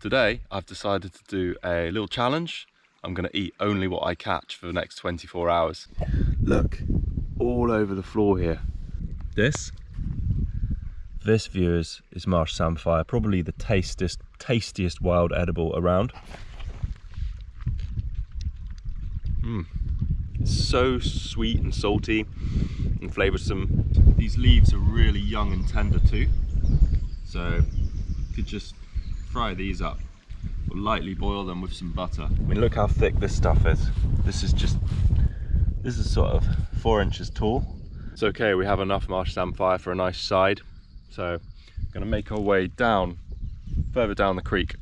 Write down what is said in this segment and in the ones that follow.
Today I've decided to do a little challenge. I'm going to eat only what I catch for the next 24 hours. Look, all over the floor here. This viewers is marsh samphire, probably the tastiest wild edible around. It's so sweet and salty and flavoursome. These leaves are really young and tender too, so you could just fry these up or lightly boil them with some butter. I mean, look how thick this stuff is. This is sort of 4 inches tall. It's okay, we have enough marsh samphire for a nice side, so I'm going to make our way down, further down the creek,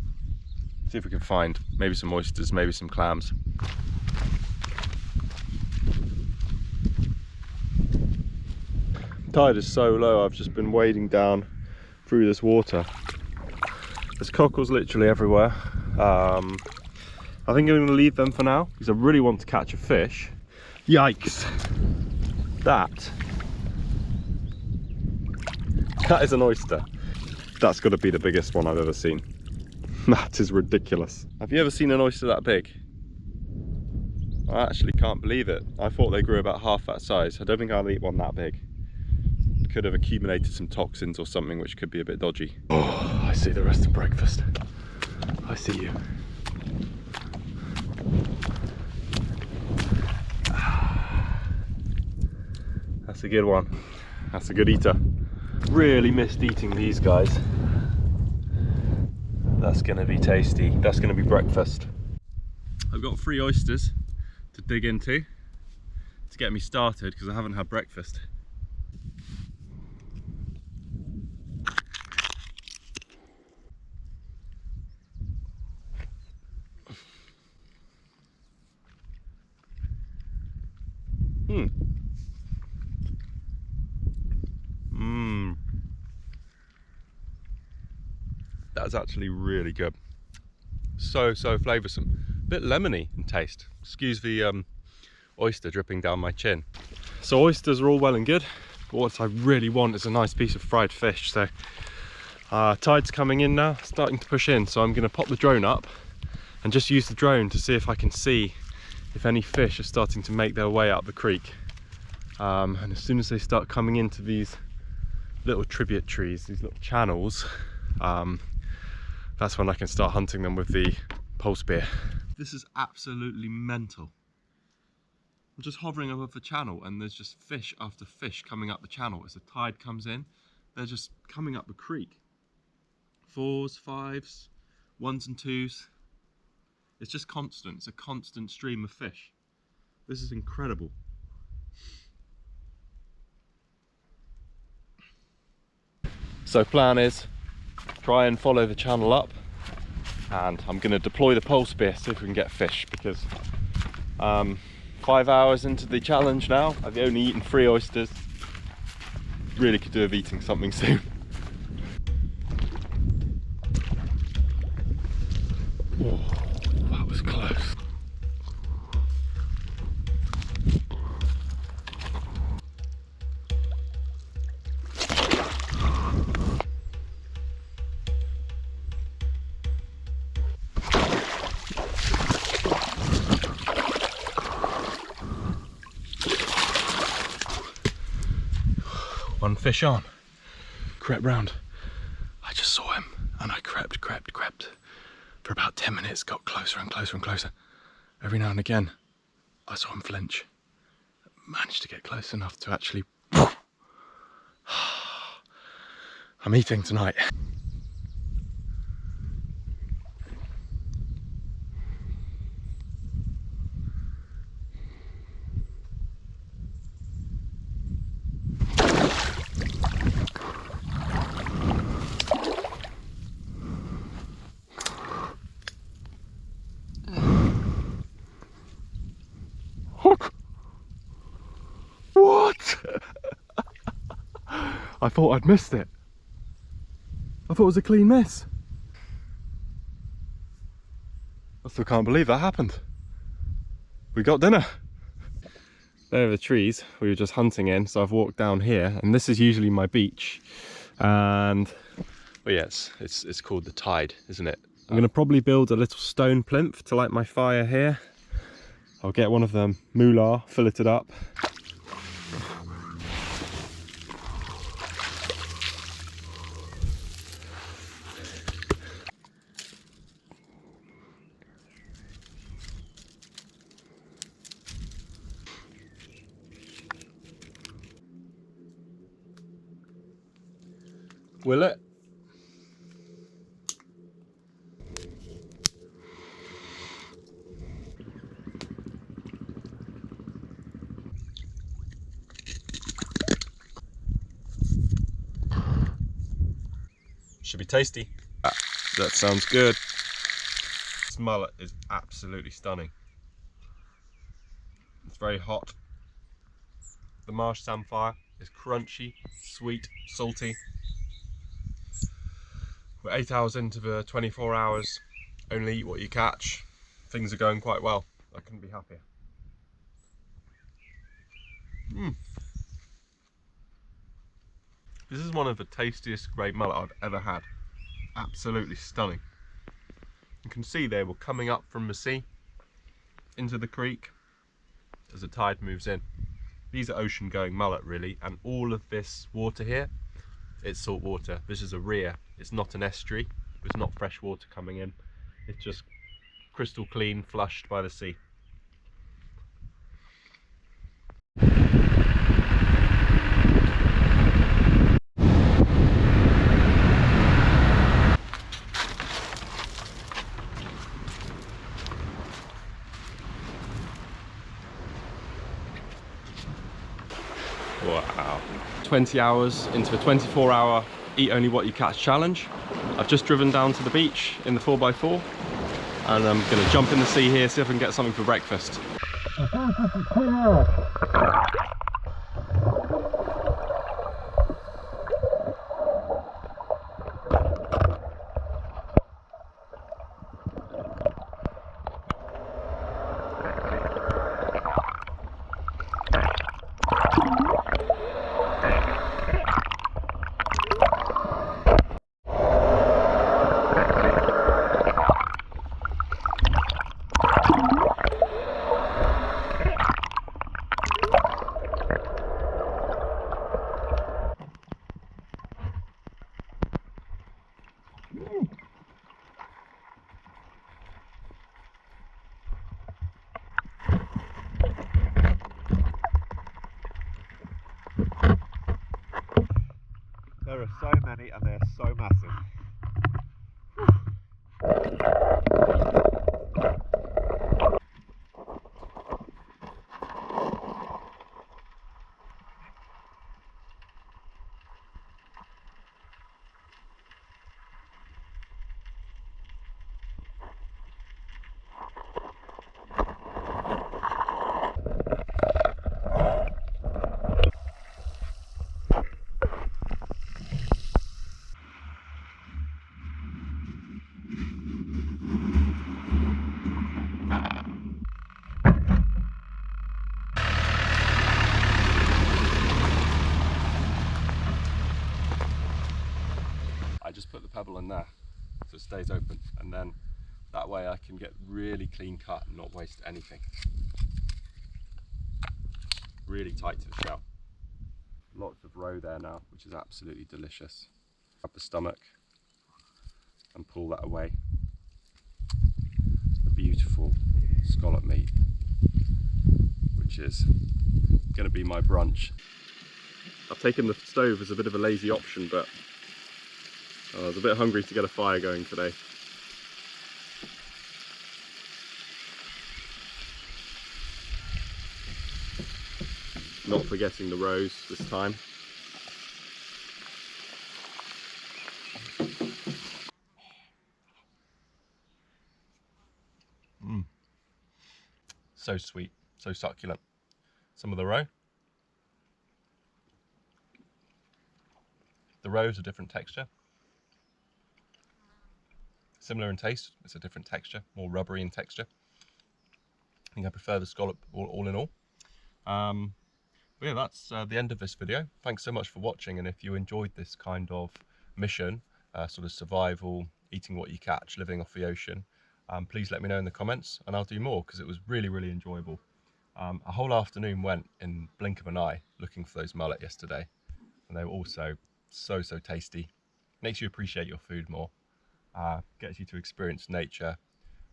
see if we can find maybe some oysters, maybe some clams. Tide is so low, I've just been wading down through this water. There's cockles literally everywhere. I think I'm going to leave them for now because I really want to catch a fish. Yikes! That is an oyster. That's got to be the biggest one I've ever seen. That is ridiculous. Have you ever seen an oyster that big? I actually can't believe it. I thought they grew about half that size. I don't think I'll eat one that big. Could have accumulated some toxins or something, which could be a bit dodgy. Oh, I see the rest of breakfast. I see you. That's a good one. That's a good eater. Really missed eating these guys. That's gonna be tasty. That's gonna be breakfast. I've got 3 oysters to dig into to get me started because I haven't had breakfast. That's actually really good. So flavoursome. A bit lemony in taste. Excuse the oyster dripping down my chin. So oysters are all well and good, but what I really want is a nice piece of fried fish. So tide's coming in now, starting to push in, so I'm going to pop the drone up and just use the drone to see if I can see if any fish are starting to make their way up the creek. And as soon as they start coming into these little tributaries, these little channels, that's when I can start hunting them with the pole spear. This is absolutely mental. I'm just hovering above the channel and there's just fish after fish coming up the channel. As the tide comes in, they're just coming up the creek. 4s, 5s, 1s and 2s. It's just constant. It's a constant stream of fish. This is incredible. So plan is try and follow the channel up, and I'm going to deploy the pole spear, see if we can get fish, because 5 hours into the challenge now, I've only eaten 3 oysters. Really could do with eating something soon. Oh, that was close. One fish on, crept round. I just saw him and I crept for about 10 minutes, got closer and closer and closer. Every now and again I saw him flinch. Managed to get close enough to actually I'm eating tonight. What? I thought I'd missed it. I thought it was a clean miss. I still can't believe that happened. We got dinner. There are the trees we were just hunting in, so I've walked down here, and this is usually my beach. And well, yeah, it's called the Tide, isn't it? I'm going to probably build a little stone plinth to light my fire here. I'll get one of them moolah filleted up. Will it? Should be tasty. That sounds good. This mullet is absolutely stunning. It's very hot. The marsh samphire is crunchy, sweet, salty. We're 8 hours into the 24 hours. Only eat what you catch. Things are going quite well. I couldn't be happier. This is one of the tastiest great mullet I've ever had. Absolutely stunning. You can see they were coming up from the sea into the creek as the tide moves in. These are ocean going mullet really, and all of this water here, it's salt water. This is a ria. It's not an estuary. There's not fresh water coming in. It's just crystal clean, flushed by the sea. Wow. 20 hours into a 24-hour eat only what you catch challenge. I've just driven down to the beach in the 4x4 and I'm going to jump in the sea here, see if I can get something for breakfast. There are so many and they're so massive. I just put the pebble in there so it stays open, and then that way I can get really clean cut and not waste anything. Really tight to the shell. Lots of roe there now, which is absolutely delicious. Grab the stomach and pull that away. A beautiful scallop meat, which is going to be my brunch. I've taken the stove as a bit of a lazy option, but I was a bit hungry to get a fire going today. Not forgetting the roes this time. So sweet, so succulent. Some of the roe. The roe is a different texture. Similar in taste, it's a different texture, more rubbery in texture. I think I prefer the scallop all in all. But yeah, that's the end of this video. Thanks so much for watching, and if you enjoyed this kind of mission, sort of survival, eating what you catch, living off the ocean, please let me know in the comments and I'll do more, because it was really, really enjoyable. A whole afternoon went in blink of an eye looking for those mullet yesterday, and they were also so tasty. Makes you appreciate your food more, gets you to experience nature.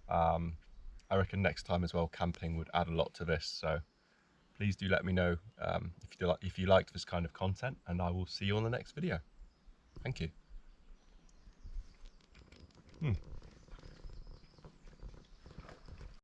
I reckon next time as well, camping would add a lot to this, so please do let me know if you liked this kind of content, and I will see you on the next video. Thank you.